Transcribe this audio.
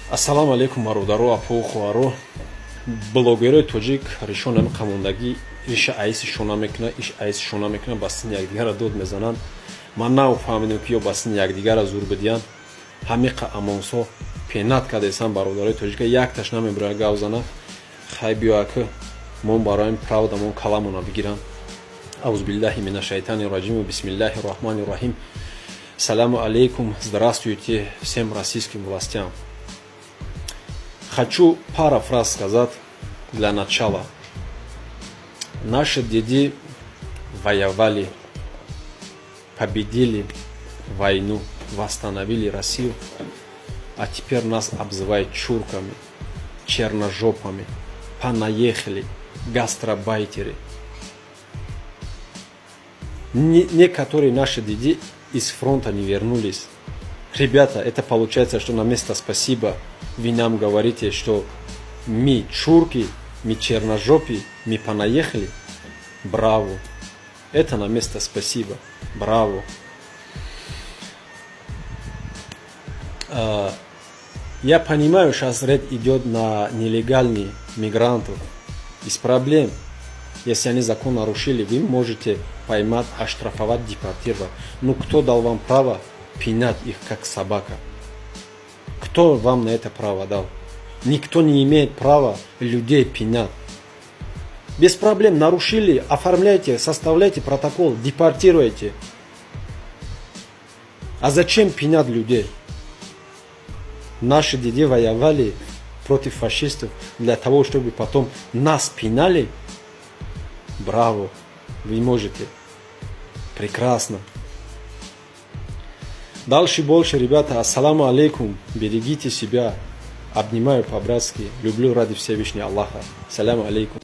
Ассалому алейкум мародару апухуаро. Блогерой тоҷик ришонами қамондагӣ иша айси шона мекунад, иш айси шона мекунад, ба сини якдигара дод мезананд. Ман нафаҳмидам ки ё ба сини якдигара зур бидиянд. Ҳамиқа амонсо пенат кардесан бародарои тоҷика якташ намебирад гав зана. Хай биёяки мон бароим правда мон каламона бигирам. Аузубиллахи мина шайтани раҷим. Бисмиллахи рахмани рахим. Саламу алейкум. Здравствуйте всем российским властям. Хочу пару фраз сказать для начала. Наши деды воевали, победили войну, восстановили Россию, а теперь нас обзывают чурками, черножопами, понаехали, гастробайтеры. Некоторые наши деды из фронта не вернулись. Ребята, это получается, что на место спасибо вы нам говорите, что мы чурки, мы черножопи, мы понаехали. Браво. Это на место спасибо. Браво. Я понимаю, сейчас речь идет на нелегальных мигрантов. Без проблем. Если они закон нарушили, вы можете поймать, оштрафовать, депортировать. Но кто дал вам право пинать их как собака? Кто вам на это право дал? Никто не имеет права людей пинать. Без проблем нарушили, оформляйте, составляйте протокол, депортируйте. А зачем пинать людей? Наши деды воевали против фашистов для того, чтобы потом нас пинали. Браво, вы можете. Прекрасно. Дальше больше, ребята. Ассаламу алейкум. Берегите себя. Обнимаю по-братски. Люблю ради Всевышнего Аллаха. Саляму алейкум.